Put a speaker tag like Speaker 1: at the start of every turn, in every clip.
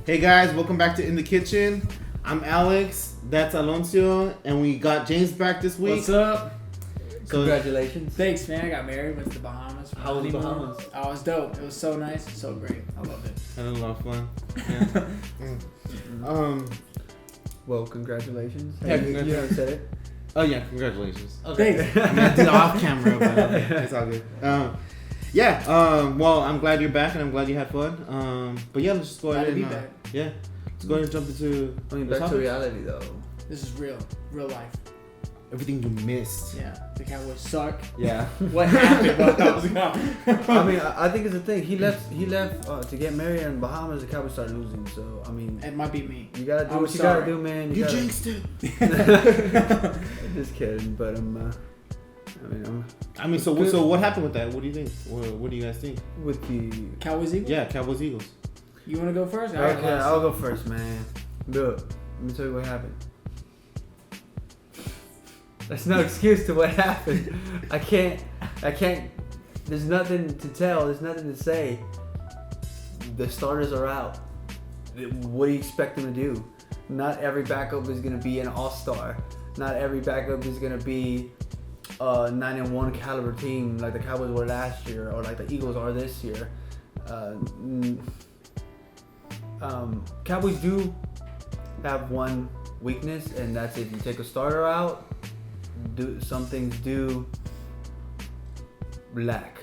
Speaker 1: Hey guys, welcome back to In the Kitchen. I'm Alex, that's Alonso, and we got James back this week.
Speaker 2: What's up?
Speaker 1: So,
Speaker 3: Congratulations.
Speaker 2: Thanks, man. I got married, went to the Bahamas.
Speaker 3: How was the Bahamas?
Speaker 2: Oh, it was dope. It was so nice, so great. I loved it.
Speaker 1: had a lot of fun. Yeah.
Speaker 3: Well, congratulations.
Speaker 1: Yeah,
Speaker 3: You haven't said it.
Speaker 1: Oh yeah, congratulations.
Speaker 2: Thanks.
Speaker 1: I mean, I did it off camera, but it's all good. Well, I'm glad you're back, and I'm glad you had fun. But yeah, let's just go
Speaker 2: Glad
Speaker 1: ahead
Speaker 2: to
Speaker 1: and
Speaker 2: be back.
Speaker 1: yeah, let's go ahead and jump into
Speaker 3: I mean,
Speaker 1: the
Speaker 3: back to
Speaker 1: topic.
Speaker 3: reality though.
Speaker 2: This is real life.
Speaker 1: Everything you missed.
Speaker 2: Yeah, the Cowboys suck.
Speaker 1: Yeah.
Speaker 2: What happened while I was gone?
Speaker 3: I mean, I think it's a thing. He left to get married in Bahamas. The Cowboys started losing. So I mean,
Speaker 2: It might be me.
Speaker 3: you gotta do
Speaker 2: I'm
Speaker 3: what you
Speaker 2: sorry.
Speaker 3: gotta do, man.
Speaker 1: You
Speaker 3: gotta-
Speaker 1: jinxed it.
Speaker 3: Just kidding, but
Speaker 1: I mean, so what happened with that? What do you think? What do you guys think?
Speaker 3: with the.
Speaker 2: Cowboys Eagles?
Speaker 1: Yeah, Cowboys Eagles.
Speaker 2: You want to go first?
Speaker 3: Okay, I'll go first, man. Look, let me tell you what happened. There's no excuse to what happened. I can't. There's nothing to tell. There's nothing to say. The starters are out. What do you expect them to do? Not every backup is going to be an all-star. Not every backup is going to be a 9-1 caliber team like the Cowboys were last year or like the Eagles are this year. Cowboys do have one weakness, and that's if you take a starter out, some things do lack.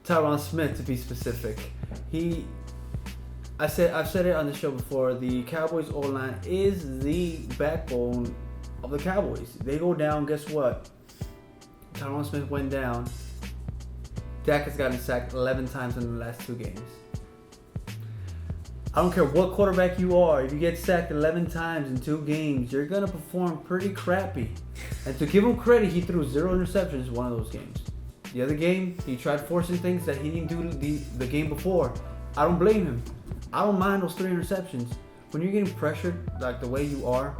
Speaker 3: Tyron Smith, to be specific, I've said it on the show before. The Cowboys O-line is the backbone of the Cowboys. They go down, guess what? Tyron Smith went down. Dak has gotten sacked 11 times in the last 2 games. I don't care what quarterback you are. If you get sacked 11 times in 2 games, you're going to perform pretty crappy. And to give him credit, he threw 0 interceptions one of those games. The other game, he tried forcing things that he didn't do the game before. I don't blame him. I don't mind those 3 interceptions. When you're getting pressured like the way you are,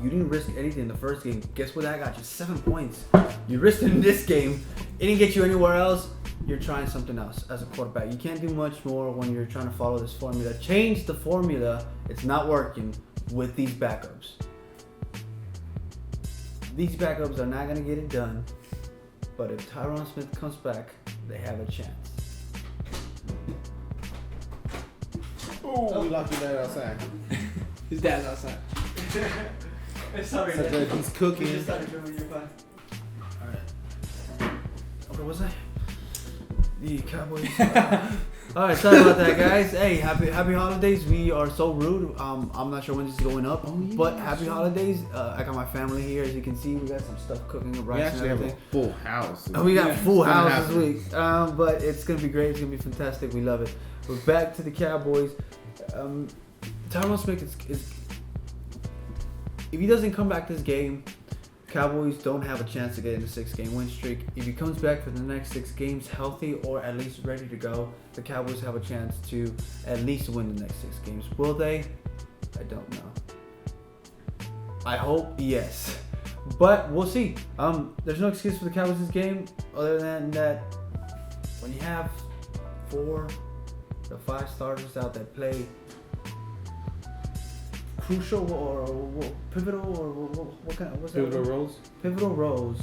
Speaker 3: you didn't risk anything in the first game. Guess what? That got you 7 points. You risked it in this game. It didn't get you anywhere else. You're trying something else as a quarterback. You can't do much more when you're trying to follow this formula. Change the formula. It's not working with these backups. These backups are not going to get it done. But if Tyron Smith comes back, they have a chance.
Speaker 1: Oh, we locked your dad outside.
Speaker 2: His dad's outside.
Speaker 3: Sorry,
Speaker 1: So good. He's cooking.
Speaker 3: Alright. Okay, what's that? The Cowboys. Alright, sorry about that, guys. Hey, happy holidays. We are so rude. I'm not sure when this is going up, but happy holidays. I got my family here, as you can see. We got some stuff cooking,
Speaker 1: We
Speaker 3: rice and
Speaker 1: actually have a
Speaker 3: everything.
Speaker 1: full house.
Speaker 3: We got full
Speaker 1: It's gonna
Speaker 3: house this
Speaker 1: happen.
Speaker 3: week, but it's gonna be great. It's gonna be fantastic. We love it. We're back to the Cowboys. Tyron Smith is if he doesn't come back this game, Cowboys don't have a chance to get in a 6-game win streak. If he comes back for the next 6 games healthy or at least ready to go, the Cowboys have a chance to at least win the next 6 games. Will they? I don't know. I hope yes. But we'll see. There's no excuse for the Cowboys this game other than that when you have 4 to 5 starters out that play crucial or pivotal or what kind of what's that?
Speaker 1: Pivotal roles.
Speaker 3: Pivotal roles.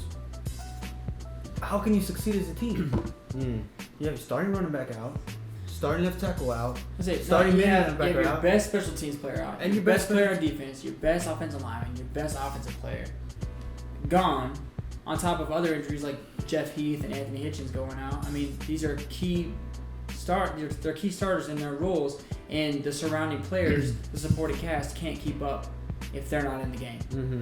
Speaker 3: How can you succeed as a team? You have your starting running back out, starting left tackle out, starting
Speaker 2: you
Speaker 3: middle
Speaker 2: have
Speaker 3: linebacker
Speaker 2: your
Speaker 3: out.
Speaker 2: best special teams player out,
Speaker 3: And
Speaker 2: your
Speaker 3: your
Speaker 2: best
Speaker 3: best
Speaker 2: player on defense, your best offensive lineman, your best offensive player gone, on top of other injuries like Jeff Heath and Anthony Hitchens going out. I mean, these are key they're key starters in their roles, and the surrounding players, the supporting cast, can't keep up if they're not in the game.
Speaker 1: Mm-hmm.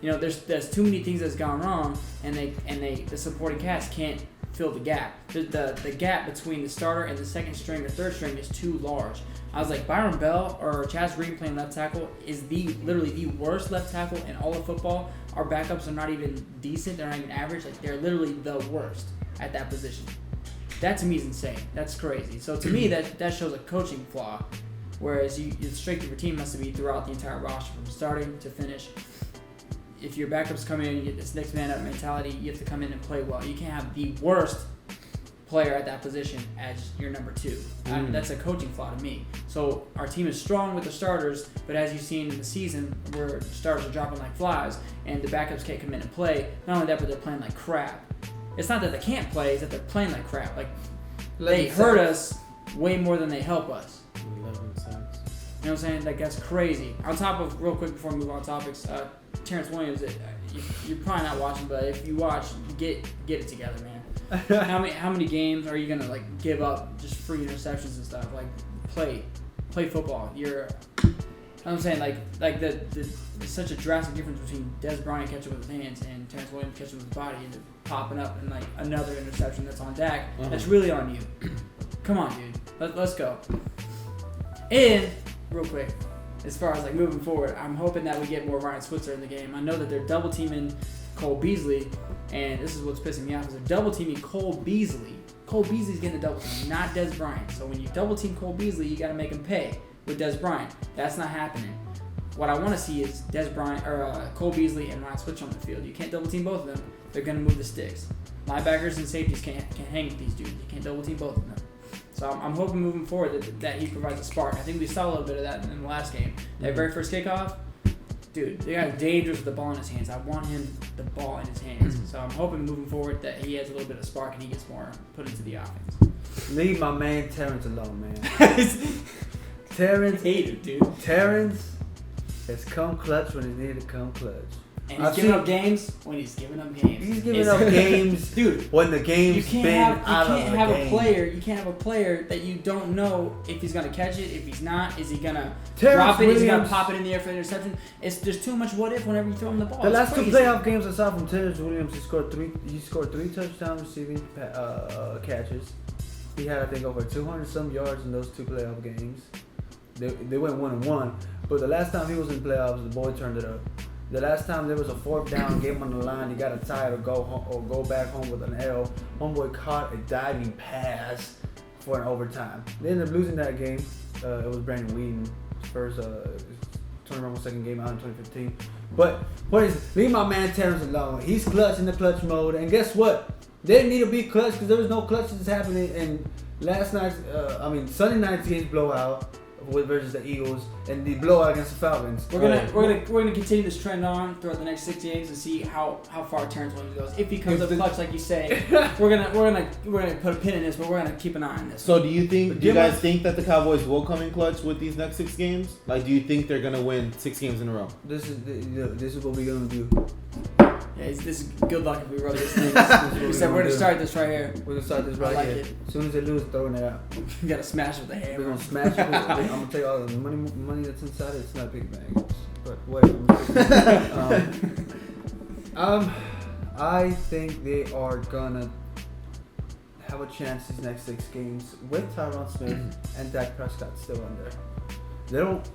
Speaker 2: You know, there's too many things that's gone wrong, and the supporting cast can't fill the gap. The gap between the starter and the second string or third string is too large. I was like, Byron Bell or Chaz Green playing left tackle is literally the worst left tackle in all of football. Our backups are not even decent. They're not even average. Like, they're literally the worst at that position. That to me is insane. That's crazy. So to me, that shows a coaching flaw. Whereas the strength of your team has to be throughout the entire roster from starting to finish. If your backups come in, you get this next man up mentality. You have to come in and play well. You can't have the worst player at that position as your number 2. That's a coaching flaw to me. So our team is strong with the starters, but as you've seen in the season, where starters are dropping like flies and the backups can't come in and play. Not only that, but they're playing like crap. It's not that they can't play; it's that they're playing like crap. Like they hurt us way more than they help us.
Speaker 1: 11 sacks.
Speaker 2: You know what I'm saying? Like that's crazy. On top of, real quick before we move on topics, Terrence Williams. You're probably not watching, but if you watch, get it together, man. How many games are you gonna like give up just free interceptions and stuff? Like play football. I'm saying like there's such a drastic difference between Des Bryant catching with his hands and Terrence Williams catching with his body and popping up and like another interception that's on Dak. That's really on you. Come on, dude. Let's go. And real quick, as far as like moving forward, I'm hoping that we get more Ryan Switzer in the game. I know that they're double teaming Cole Beasley, and this is what's pissing me off is they're double teaming Cole Beasley. Cole Beasley's getting a double team, not Des Bryant. So when you double team Cole Beasley, you got to make him pay with Des Bryant. That's not happening. What I want to see is Des Bryant or Cole Beasley and Ryan Switzer on the field. You can't double team both of them. They're gonna move the sticks. Linebackers and safeties can't hang with these dudes. You can't double team both of them. So I'm hoping moving forward that he provides a spark. I think we saw a little bit of that in the last game. That very first kickoff, dude, the guy's dangerous with the ball in his hands. I want him the ball in his hands. So I'm hoping moving forward that he has a little bit of spark and he gets more put into the offense.
Speaker 3: Leave my man Terrence alone, man. Terrence, Terrence has come clutch when he needed to come clutch.
Speaker 2: And he's giving up games when he's giving up games.
Speaker 3: He's giving up games,
Speaker 2: dude.
Speaker 3: When the game's been out of the game.
Speaker 2: You can't have a player that you don't know if he's gonna catch it, if he's not, is he gonna drop it, is he gonna pop it in the air for the interception? There's too much what if whenever you throw him the ball.
Speaker 3: The last 2 playoff games aside from Terrence Williams, he scored three touchdown receiving catches. He had I think over 200 some yards in those 2 playoff games. They went 1-1, but the last time he was in playoffs, the boy turned it up. The last time there was a 4th down, game on the line, he got a tie to go home, or go back home with an L. Homeboy caught a diving pass for an overtime. They ended up losing that game. It was Brandon Whedon's first Tony Romo's second game out in 2015. But what is leave my man Terrence alone. He's clutch in the clutch mode, and guess what? They didn't need to be clutch because there was no clutches happening in Sunday night's game's blowout versus the Eagles and the blowout against the Falcons.
Speaker 2: We're gonna continue this trend on throughout the next 6 games and see how far Terrence Williams goes. If he comes up clutch like you say, we're gonna put a pin in this, but we're gonna keep an eye on this.
Speaker 1: So do you guys think that the Cowboys will come in clutch with these next 6 games? Like, do you think they're gonna win 6 games in a row?
Speaker 3: This is what we're gonna do.
Speaker 2: Yeah, this is good luck if we rub this thing. We said we're gonna start this right here.
Speaker 3: We're gonna start this right here. As soon as they lose, throwing it out.
Speaker 2: You gotta smash with the hammer.
Speaker 3: We're gonna smash it. I'm gonna take all the money that's inside it. It's not a piggy bank. But whatever. I think they are gonna have a chance these next 6 games with Tyron Smith and Dak Prescott still in there. They don't.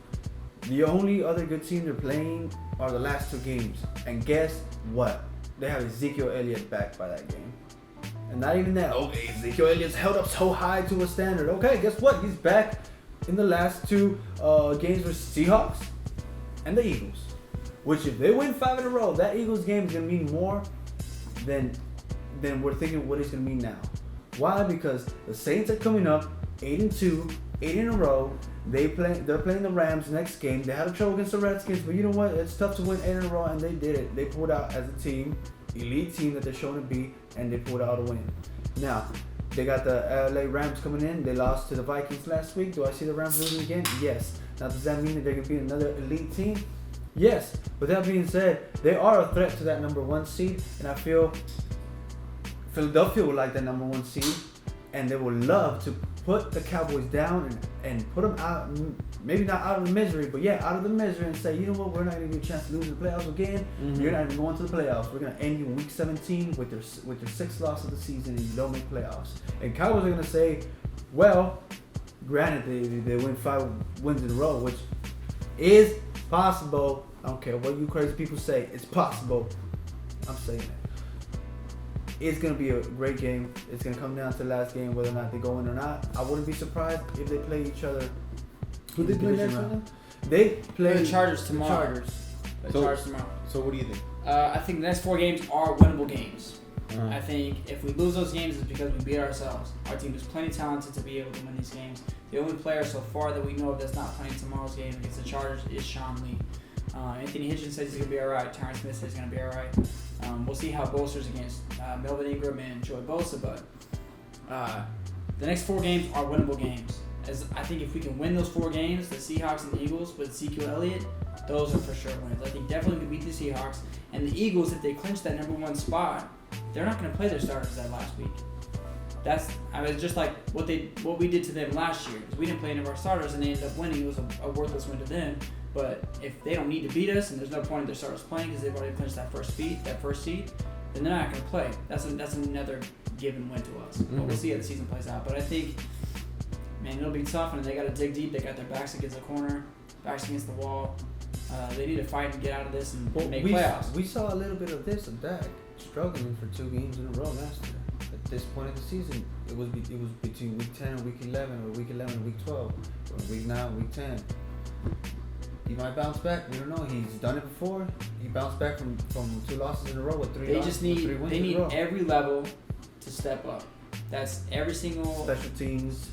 Speaker 3: The only other good team they're playing are the last 2 games. And guess what? They have Ezekiel Elliott back by that game. And not even that. Okay, Ezekiel Elliott's held up so high to a standard. Okay, guess what? He's back in the last 2 games with Seahawks and the Eagles. Which if they win 5 in a row, that Eagles game is going to mean more than we're thinking what it's going to mean now. Why? Because the Saints are coming up 8-2, 8 in a row. They're playing the Rams next game. They had a trouble against the Redskins, but you know what? It's tough to win 8 in a row, and they did it. They pulled out as a team, elite team that they're showing to be, and they pulled out a win. Now, they got the LA Rams coming in. They lost to the Vikings last week. Do I see the Rams losing again? Yes. Now, does that mean that they're going to be another elite team? Yes. With that being said, they are a threat to that number 1 seed, and I feel Philadelphia would like that number 1 seed, and they would love to put the Cowboys down and put them out, maybe not out of the misery, but yeah, out of the misery and say, you know what, we're not going to give you a chance to lose the playoffs again. Mm-hmm. You're not even going to the playoffs. We're going to end you in week 17 with your 6th loss of the season and you don't make playoffs. And Cowboys are going to say, well, granted, they win 5 wins in a row, which is possible. I don't care what you crazy people say. It's possible. I'm saying it. It's going to be a great game. It's going to come down to the last game, whether or not they go in or not. I wouldn't be surprised if they play each other. Who they play next round? They play
Speaker 2: the Chargers tomorrow.
Speaker 1: So what do you think?
Speaker 2: I think the next 4 games are winnable games. I think if we lose those games, it's because we beat ourselves. Our team is plenty talented to be able to win these games. The only player so far that we know of that's not playing tomorrow's game against the Chargers is Sean Lee. Anthony Hitchens says he's going to be all right. Tyron Smith says he's going to be all right. We'll see how Bosa's against Melvin Ingram and Joey Bosa, but the next 4 games are winnable games. As I think if we can win those 4 games, the Seahawks and the Eagles with Ezekiel Elliott, those are for sure wins. I think definitely we beat the Seahawks. And the Eagles, if they clinch that number 1 spot, they're not going to play their starters that last week. It's just like what we did to them last year. We didn't play any of our starters and they ended up winning. It was a worthless win to them. But if they don't need to beat us and there's no point in their starters playing because they've already clinched that first seed, then they're not going to play. That's another given win to us. But we'll see how the season plays out. But I think, man, it'll be tough, and they got to dig deep. They got their backs against the corner, backs against the wall. They need to fight and get out of this and make playoffs.
Speaker 3: We saw a little bit of this of Dak struggling for 2 games in a row last year. At this point in the season, it was between week 10 and week 11, or week 11 and week 12, or week 9 and week 10. He might bounce back. We don't know. He's done it before. He bounced back from 2 losses in a row with 3
Speaker 2: They
Speaker 3: losses.
Speaker 2: They need every level to step up. That's every single
Speaker 3: special teams,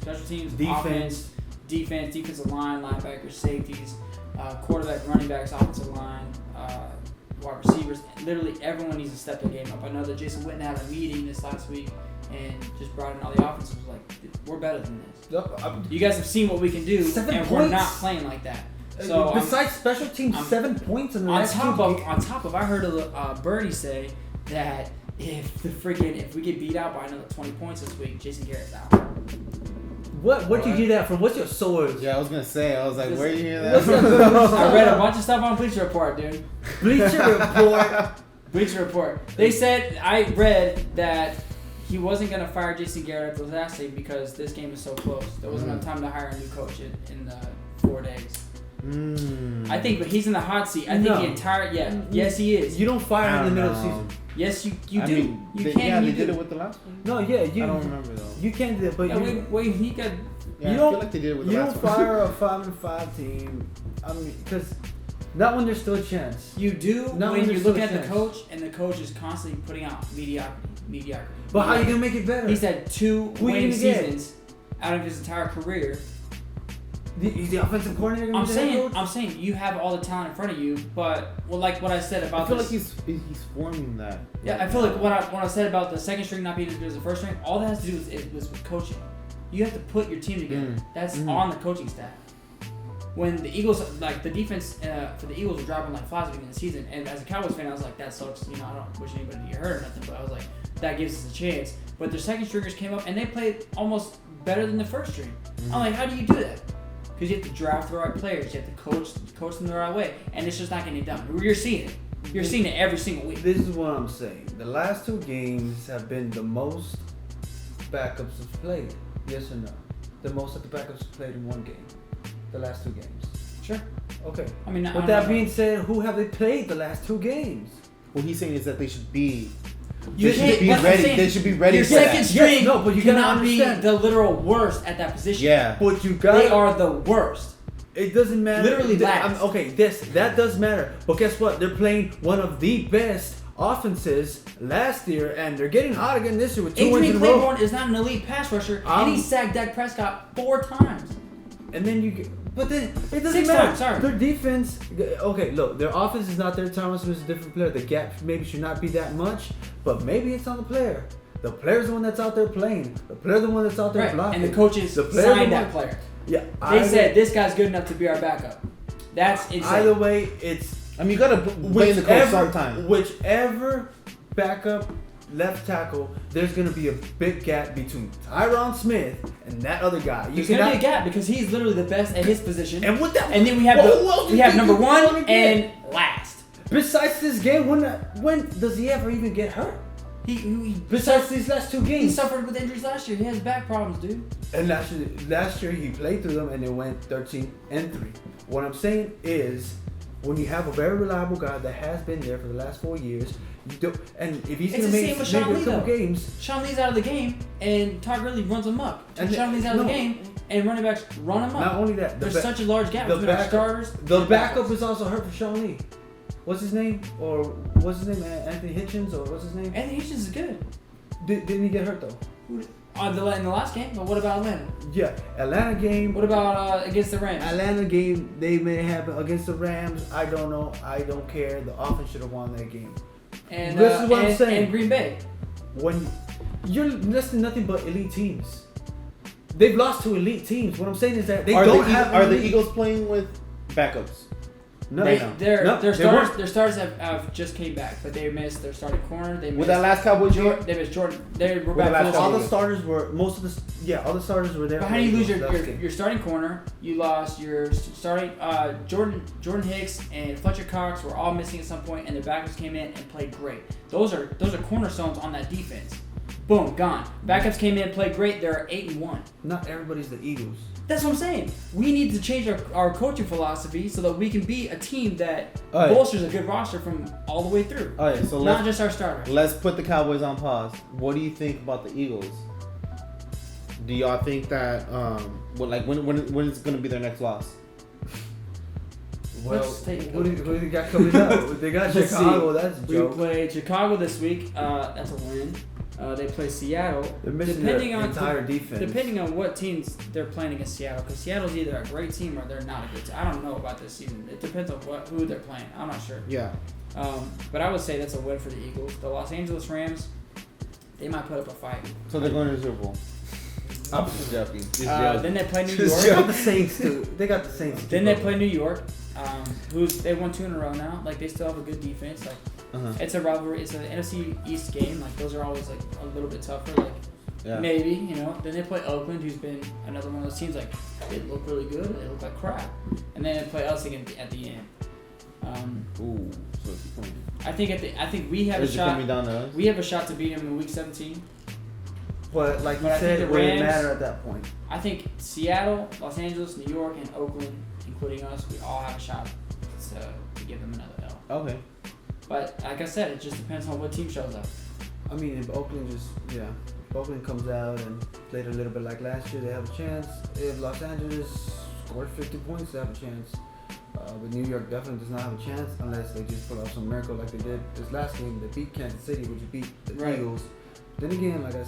Speaker 2: offense, defensive line, linebackers, safeties, quarterback, running backs, offensive line, wide receivers. Literally everyone needs to step their game up. I know that Jason Witten had a meeting this last week and just brought in all the offenses. Was like, we're better than this. You guys have seen what we can do, we're not playing like that. So
Speaker 3: besides special teams, 7 points in the last 2 games.
Speaker 2: On top of, I heard Bernie say that if we get beat out by another 20 points this week, Jason Garrett's out.
Speaker 3: Where'd you hear that from? What's your source?
Speaker 1: Yeah, I was gonna say. I was like, where you hear that?
Speaker 2: I read a bunch of stuff on Bleacher Report, dude. Bleacher Report. They said, I read that he wasn't gonna fire Jason Garrett after last week because this game is so close. There wasn't enough time to hire a new coach in the 4 days. I think, but he's in the hot seat. I think the entire yes he is.
Speaker 3: You don't fire him in the middle of the season.
Speaker 2: Yes, you do.
Speaker 1: Mean,
Speaker 2: you can.
Speaker 1: They did it with the last one.
Speaker 3: No, yeah,
Speaker 1: I don't remember though.
Speaker 3: You can't do it, but
Speaker 2: he got.
Speaker 1: Yeah, I feel like they did it with the last one.
Speaker 3: You don't fire a 5-5 team. I mean, because not when there's still a chance.
Speaker 2: You do when you're looking at the coach, and the coach is constantly putting out mediocrity.
Speaker 3: But how are you gonna make it better?
Speaker 2: He's had 2 winning seasons out of his entire career.
Speaker 3: He's the offensive coordinator.
Speaker 2: I'm saying you have all the talent in front of you, but like what I said about
Speaker 1: I feel like he's forming that.
Speaker 2: Yeah, I feel like what I said about the second string not being as good as the first string, all that has to do was with coaching. You have to put your team together. That's on the coaching staff. When the Eagles, like the defense for the Eagles, were dropping like flies at the beginning of the season, and as a Cowboys fan, I was like, that sucks. I don't wish anybody to get hurt or nothing, but I was like, that gives us a chance. But their second stringers came up and they played almost better than the first string. I'm like, how do you do that? Because you have to draft the right players, you have to coach them the right way, and it's just not getting done. You're seeing it. You're seeing it every single week.
Speaker 3: This is what I'm saying. The last 2 games have been the most backups have played. Yes or no? The most that the backups have played in 1 game. The last 2 games.
Speaker 2: Sure.
Speaker 3: Okay.
Speaker 2: I mean,
Speaker 3: with that being said, who have they played the last 2 games?
Speaker 1: What he's saying is that they should be.
Speaker 2: They should be
Speaker 1: ready. They should be ready.
Speaker 2: Your
Speaker 1: for
Speaker 2: second
Speaker 1: that.
Speaker 2: string
Speaker 3: but you
Speaker 2: cannot be
Speaker 3: understand.
Speaker 2: the literal worst at that position.
Speaker 1: Yeah.
Speaker 3: But you got.
Speaker 2: They are the worst.
Speaker 3: It doesn't matter.
Speaker 2: Literally last.
Speaker 3: That does matter. But guess what? They're playing one of the best offenses last year, and they're getting hot again this year with 2 wins in a row.
Speaker 2: Claiborne is not an elite pass rusher, and he sacked Dak Prescott 4 times.
Speaker 3: And then but then it doesn't
Speaker 2: 6
Speaker 3: matter.
Speaker 2: times, sorry.
Speaker 3: Their defense, okay, look, their offense is not there. Thomas was a different player. The gap maybe should not be that much, but maybe it's on the player. The player's the one that's out there playing. The player's the one that's out there blocking.
Speaker 2: And the coaches signed that player.
Speaker 3: Yeah,
Speaker 2: they said this guy's good enough to be our backup. That's insane.
Speaker 3: Either way, it's.
Speaker 1: I mean, you gotta blame the coach sometime.
Speaker 3: Whichever backup left tackle, there's gonna be a big gap between Tyron Smith and that other guy.
Speaker 2: There's gonna be a gap because he's literally the best at his position.
Speaker 3: And with that,
Speaker 2: and then we have number 1 and last.
Speaker 3: Besides this game, when does he ever even get hurt? Besides these last 2 games,
Speaker 2: he suffered with injuries last year. He has back problems, dude.
Speaker 3: And last year he played through them and they went 13-3. What I'm saying is, when you have a very reliable guy that has been there for the last 4 years, and if he's going to make maybe a couple games,
Speaker 2: Sean Lee's out of the game and Todd Gurley runs him up. And Sean Lee's out of the game and running backs run him up.
Speaker 3: Not only that,
Speaker 2: there's such a large gap between our starters.
Speaker 3: The backup is also hurt for Sean Lee. what's his name? Or what's his name? Anthony Hitchens or what's his name?
Speaker 2: Anthony Hitchens is good.
Speaker 3: Didn't he get hurt though?
Speaker 2: In the last game, but what about Atlanta?
Speaker 3: Yeah, Atlanta game.
Speaker 2: What about against the Rams?
Speaker 3: Atlanta game, they may happen against the Rams. I don't know. I don't care. The offense should have won that game.
Speaker 2: And
Speaker 3: this is what I'm saying.
Speaker 2: And Green Bay.
Speaker 3: When you're listening to nothing but elite teams, they've lost to elite teams. What I'm saying is that they don't have.
Speaker 1: Are the Eagles playing with backups?
Speaker 3: No,
Speaker 2: Their starters have just came back, but they missed their starting corner. They missed
Speaker 1: With that last Cowboys game?
Speaker 2: They missed Jordan. They were
Speaker 1: With the
Speaker 2: back.
Speaker 1: last
Speaker 3: all
Speaker 1: Cowboys
Speaker 3: the starters were all the starters were there.
Speaker 2: But how do you lose your starting corner? You lost your starting Jordan Hicks and Fletcher Cox were all missing at some point, and their backups came in and played great. Those are cornerstones on that defense. Boom, gone. Backups came in, played great. They're 8-1.
Speaker 3: Not everybody's the Eagles.
Speaker 2: That's what I'm saying. We need to change our coaching philosophy so that we can be a team that bolsters a good roster from all the way through.
Speaker 1: All right, so
Speaker 2: not just our starter.
Speaker 1: Let's put the Cowboys on pause. What do you think about the Eagles? Do y'all think that when is going to be their next loss?
Speaker 3: Well,
Speaker 2: Let's take
Speaker 3: who do they got coming up? They got
Speaker 2: Let's
Speaker 3: Chicago.
Speaker 2: see.
Speaker 3: That's a
Speaker 2: We
Speaker 3: joke.
Speaker 2: played Chicago this week. That's a win. They play Seattle.
Speaker 3: They're missing
Speaker 2: depending
Speaker 3: their
Speaker 2: on
Speaker 3: entire defense.
Speaker 2: Depending on what teams they're playing against Seattle, because Seattle's either a great team or they're not a good team. I don't know about this season. It depends on who they're playing. I'm not sure.
Speaker 1: Yeah.
Speaker 2: But I would say that's a win for the Eagles. The Los Angeles Rams, they might put up a fight.
Speaker 1: So they're going to the Super Bowl. I'm just joking.
Speaker 2: Then they play New
Speaker 3: They
Speaker 2: York.
Speaker 3: got the Saints too. They got the Saints.
Speaker 2: Then they play New York, they won 2 in a row now. Like, they still have a good defense. Like, it's a rivalry. It's an NFC East game. Like, those are always like a little bit tougher. Like, maybe, you know. Then they play Oakland, who's been another one of those teams. Like, they look really good. They look like crap. And then they play us again at the end.
Speaker 1: Ooh, so it's coming.
Speaker 2: I think we have a shot.
Speaker 1: Coming down to us?
Speaker 2: We have a shot to beat them in Week 17.
Speaker 3: But like you
Speaker 2: I
Speaker 3: said,
Speaker 2: think
Speaker 3: it
Speaker 2: the
Speaker 3: wouldn't
Speaker 2: Rams-
Speaker 3: matter at that point.
Speaker 2: I think Seattle, Los Angeles, New York, and Oakland, including us, we all have a shot to give them another L.
Speaker 1: Okay.
Speaker 2: But like I said, it just depends on what team shows up.
Speaker 3: I mean, if Oakland if Oakland comes out and played a little bit like last year, they have a chance. If Los Angeles scored 50 points, they have a chance. But New York definitely does not have a chance unless they just pull off some miracle like they did this last game. They beat Kansas City, which beat the Eagles. Then again, like I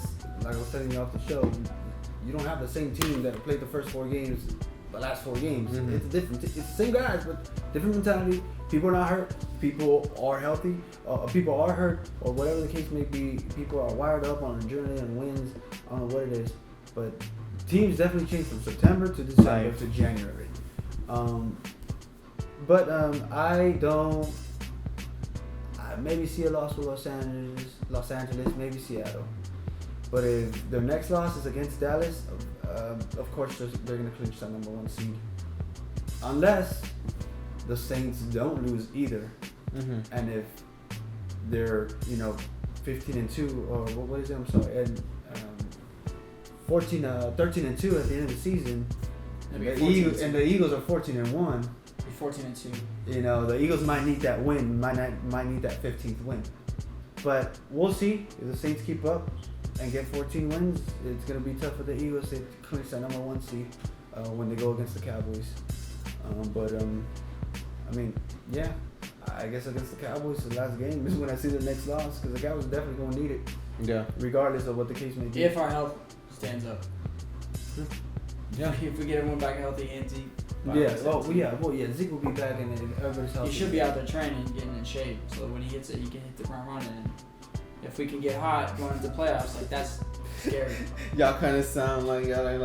Speaker 3: was telling you off the show, you don't have the same team that played the first 4 games, the last 4 games.
Speaker 1: Mm-hmm.
Speaker 3: It's different. It's the same guys, but different mentality. People are not hurt. People are healthy. People are hurt, or whatever the case may be. People are wired up on adrenaline and wins. I don't know what it is, but teams definitely change from September to December to January. I don't. I maybe see a loss for Los Angeles, maybe Seattle. But if their next loss is against Dallas, of course they're going to clinch that number 1 seed. Unless the Saints don't lose either.
Speaker 1: Mm-hmm.
Speaker 3: And if they're, 15-2, or what is it? I'm sorry, and 13-2 at the end of the season, and the Eagles are 14-1.
Speaker 2: 14-2.
Speaker 3: The Eagles might need that win, might need that 15th win. But we'll see if the Saints keep up and get 14 wins. It's going to be tough for the Eagles to clinch that number 1 seed when they go against the Cowboys. I guess against the Cowboys, the last game is when I see the next loss, because the Cowboys are definitely going to need it.
Speaker 1: Yeah.
Speaker 3: Regardless of what the case may be.
Speaker 2: If our health stands up.
Speaker 1: Yeah.
Speaker 2: If we get everyone back healthy and Zeke.
Speaker 3: Zeke will be back and everybody's healthy.
Speaker 2: He should be out there training, getting in shape, so when he hits it, he can hit the ground running. And if we can get hot going into playoffs, like, that's scary.
Speaker 1: Y'all kind of sound like I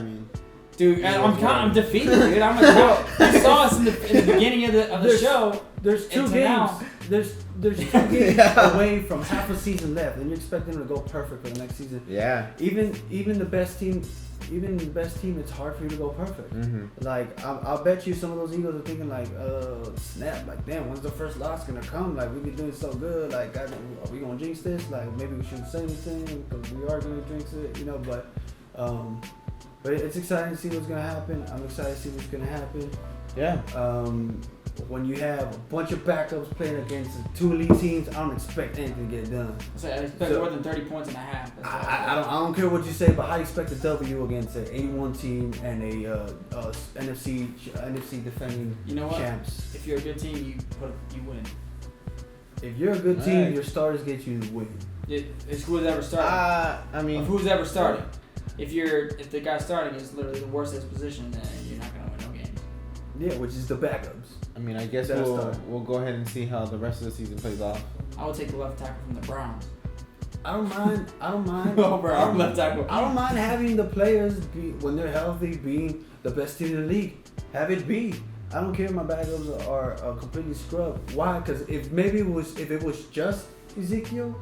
Speaker 1: mean.
Speaker 2: Dude, I'm defeated, dude. I'm like, you saw us in the beginning of the show.
Speaker 3: There's 2 games.
Speaker 2: Now.
Speaker 3: There's 2 games away from half a season left, and you expect them to go perfect for the next season.
Speaker 1: Yeah.
Speaker 3: Even the best team, it's hard for you to go perfect.
Speaker 1: Mm-hmm.
Speaker 3: Like I'll bet you some of those Eagles are thinking like, snap, like damn, when's the first loss gonna come? Like we've been doing so good. Like, God, are we gonna jinx this? Like maybe we shouldn't say anything because we are gonna jinx it, But it's exciting to see what's gonna happen. I'm excited to see what's gonna happen.
Speaker 1: Yeah.
Speaker 3: when you have a bunch of backups playing against 2 elite teams, I don't expect anything to get done.
Speaker 2: So I expect more than 30 points and a half. That's what
Speaker 3: I don't care what you say, but how you expect a W against an 81 team and a NFC defending
Speaker 2: You know what?
Speaker 3: champs?
Speaker 2: If you're a good team, you win.
Speaker 3: If you're a good team,
Speaker 1: Right.
Speaker 3: your starters get you the win.
Speaker 2: It's who's ever starting.
Speaker 1: I mean,
Speaker 2: Of who's ever starting. If the guy starting is literally the worst position, then you're not gonna win no games.
Speaker 3: Yeah, which is the backups.
Speaker 1: I mean, I guess
Speaker 3: That's
Speaker 1: we'll
Speaker 3: tough.
Speaker 1: go ahead and see how the rest of the season plays off.
Speaker 2: I would take the left tackle from the Browns.
Speaker 3: I don't mind.
Speaker 2: Oh, bro, I'm left tackle.
Speaker 3: I don't mind having the players be when they're healthy, being the best team in the league. Have it be. I don't care if my backups are completely scrubbed. Why? Because if it was just Ezekiel,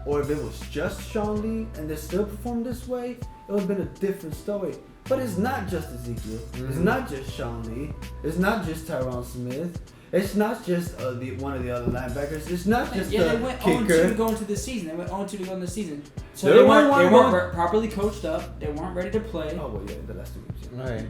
Speaker 3: or if it was just Sean Lee, and they still performed this way, it would have been a different story. But it's not just Ezekiel. It's not just Sean Lee. It's not just Tyron Smith. It's not just one of the other linebackers. It's not just
Speaker 2: Yeah,
Speaker 3: the
Speaker 2: they went
Speaker 3: kicker.
Speaker 2: 0-2 to go into the season. They went 0-2 to go into the season. So
Speaker 3: They
Speaker 2: they
Speaker 3: won
Speaker 2: weren't
Speaker 3: 1-1.
Speaker 2: properly coached up. They weren't ready to play.
Speaker 3: Oh well, yeah, the last 2 weeks. Yeah.
Speaker 1: Right.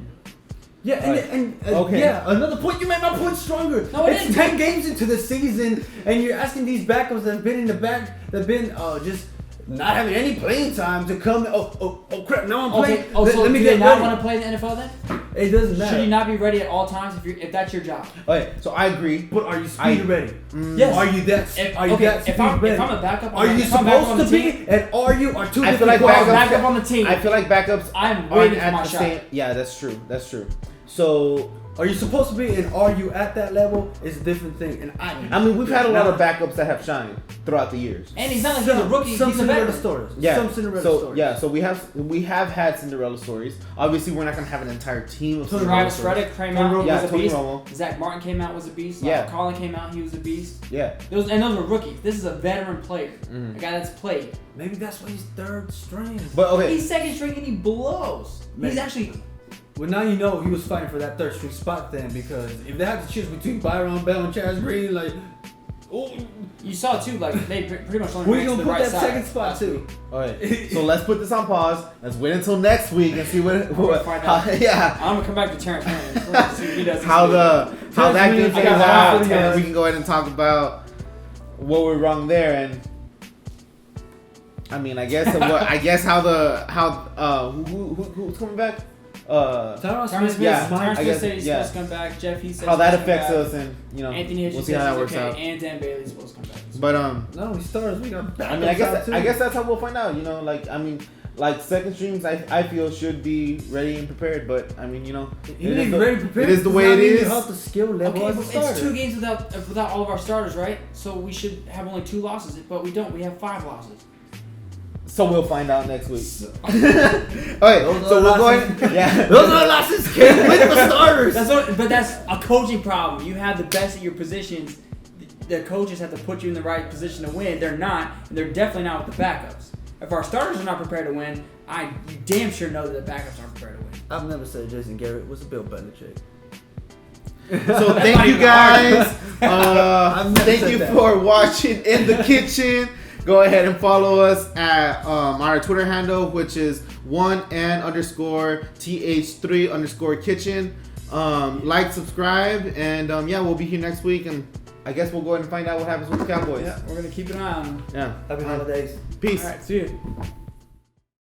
Speaker 3: Yeah, and
Speaker 1: Okay.
Speaker 3: yeah, another point. You made my point stronger.
Speaker 2: No, it
Speaker 3: It's
Speaker 2: didn't.
Speaker 3: 10 games into the season, and you're asking these backups that have been in the back, that have been just not having any playing time to come. Oh crap! Now I'm playing.
Speaker 2: Okay. Oh, so
Speaker 3: let me
Speaker 2: do
Speaker 3: get
Speaker 2: they not
Speaker 3: ready.
Speaker 2: want to play in the NFL then?
Speaker 3: It doesn't matter.
Speaker 2: Should you not be ready at all times if that's your job?
Speaker 1: Okay, so I agree.
Speaker 3: But are you speed ready?
Speaker 2: Yes.
Speaker 3: Are you that? Are you that speed
Speaker 2: if I'm
Speaker 3: ready?
Speaker 2: a backup,
Speaker 3: Are you
Speaker 2: if I'm backup on
Speaker 3: supposed
Speaker 2: the
Speaker 3: to
Speaker 2: team,
Speaker 3: be? And are you? Are two
Speaker 1: I feel
Speaker 3: different
Speaker 1: like
Speaker 2: if I'm
Speaker 3: qualities.
Speaker 2: backup on the team,
Speaker 1: I feel like backups
Speaker 2: I'm
Speaker 1: aren't
Speaker 2: waiting for
Speaker 1: at
Speaker 2: my
Speaker 1: the
Speaker 2: shot.
Speaker 1: same. Yeah, that's true. That's true. So
Speaker 3: Are you supposed to be? And are you at that level? It's a different thing. And
Speaker 1: I mean, we've had a lot of backups that have shined throughout the years.
Speaker 2: And he's not like he's a rookie.
Speaker 3: Some
Speaker 2: He's a
Speaker 3: Cinderella
Speaker 2: veteran.
Speaker 3: stories.
Speaker 1: Yeah.
Speaker 3: Some Cinderella
Speaker 1: So
Speaker 3: stories.
Speaker 1: yeah, so we have had Cinderella stories. Obviously, we're not gonna have an entire team of Cinderella
Speaker 2: Travis
Speaker 1: stories.
Speaker 2: Reddick came out. He
Speaker 1: Yeah,
Speaker 2: was a
Speaker 1: Tony
Speaker 2: beast.
Speaker 1: Romo.
Speaker 2: Zach Martin came out, was a beast.
Speaker 1: Yeah.
Speaker 2: Colin came out, he was a beast.
Speaker 1: Yeah.
Speaker 2: Those were rookies. This is a veteran player, a guy that's played.
Speaker 3: Maybe that's why he's third string.
Speaker 1: But okay.
Speaker 2: He's second string and he blows.
Speaker 3: Man.
Speaker 2: He's actually.
Speaker 3: Well, now you know he was fighting for that third string spot then, because if they had to choose between Byron Bell and Chaz Green, like, oh,
Speaker 2: You saw too, like they pretty much only
Speaker 3: where
Speaker 2: ran
Speaker 3: you
Speaker 2: to
Speaker 3: gonna
Speaker 2: the
Speaker 3: put
Speaker 2: right
Speaker 3: that
Speaker 2: side.
Speaker 3: second spot
Speaker 2: last
Speaker 3: too?
Speaker 2: week.
Speaker 1: Okay. So let's put this on pause. Let's wait until next week and see what
Speaker 2: find
Speaker 1: how,
Speaker 2: out.
Speaker 1: yeah.
Speaker 2: I'm gonna come back to Terrence Mann. Let's see what he does this
Speaker 1: How
Speaker 2: week.
Speaker 1: how that
Speaker 3: Terrence
Speaker 1: game
Speaker 3: Mann,
Speaker 1: plays
Speaker 2: I got
Speaker 1: out,
Speaker 2: one
Speaker 1: and we can go ahead and talk about what went wrong there. And I mean, I guess who's coming back?
Speaker 3: Tyron
Speaker 2: Terrence
Speaker 3: Smith,
Speaker 2: Smith,
Speaker 1: yeah,
Speaker 2: Terrence
Speaker 1: I
Speaker 2: Smith
Speaker 1: guess,
Speaker 2: said he's
Speaker 1: yeah.
Speaker 2: supposed to come back. Jeff Heath said
Speaker 1: How
Speaker 2: he's
Speaker 1: that
Speaker 2: supposed to
Speaker 1: affects
Speaker 2: come back.
Speaker 1: us, and you know,
Speaker 2: Anthony Hitchens
Speaker 1: we'll see how that
Speaker 2: says
Speaker 1: works
Speaker 2: he's okay,
Speaker 1: out.
Speaker 2: and Dan Bailey's supposed to come back.
Speaker 1: But
Speaker 3: not only stars, we got
Speaker 1: I mean, I
Speaker 3: backups out,
Speaker 1: guess that's how we'll find out. You know, like second streams, I feel should be ready and prepared. But I mean, you know,
Speaker 3: You
Speaker 1: it
Speaker 3: need
Speaker 1: is
Speaker 3: to
Speaker 1: the-
Speaker 3: be very prepared.
Speaker 1: it is the way
Speaker 3: Does not
Speaker 1: it
Speaker 3: mean
Speaker 1: is.
Speaker 3: You have the skill level
Speaker 2: Okay,
Speaker 3: as a
Speaker 2: but
Speaker 3: starter.
Speaker 2: it's 2 games without all of our starters, right? So we should have only 2 losses, but we don't. We have 5 losses.
Speaker 1: So we'll find out next week. Okay,
Speaker 3: Those
Speaker 1: so
Speaker 3: are
Speaker 1: we'll go
Speaker 3: losses.
Speaker 1: ahead. Yeah,
Speaker 3: Those are losses came with the starters.
Speaker 2: But that's a coaching problem. You have the best at your positions. The coaches have to put you in the right position to win. They're not, and they're definitely not with the backups. If our starters are not prepared to win, you damn sure know that the backups aren't prepared to win.
Speaker 3: I've never said Jason Garrett was a Bill Belichick.
Speaker 1: So thank
Speaker 2: not
Speaker 1: you
Speaker 2: even
Speaker 1: guys.
Speaker 3: I've never
Speaker 1: Thank
Speaker 3: said
Speaker 1: you
Speaker 3: that.
Speaker 1: for watching In the Kitchen. Go ahead and follow us at our Twitter handle, which is 1N_TH3_kitchen. Like, subscribe, and yeah, we'll be here next week, and I guess we'll go ahead and find out what happens with the Cowboys.
Speaker 2: Yeah, we're gonna keep an eye on them.
Speaker 1: Yeah.
Speaker 3: Happy holidays.
Speaker 1: Peace.
Speaker 2: All right, see you.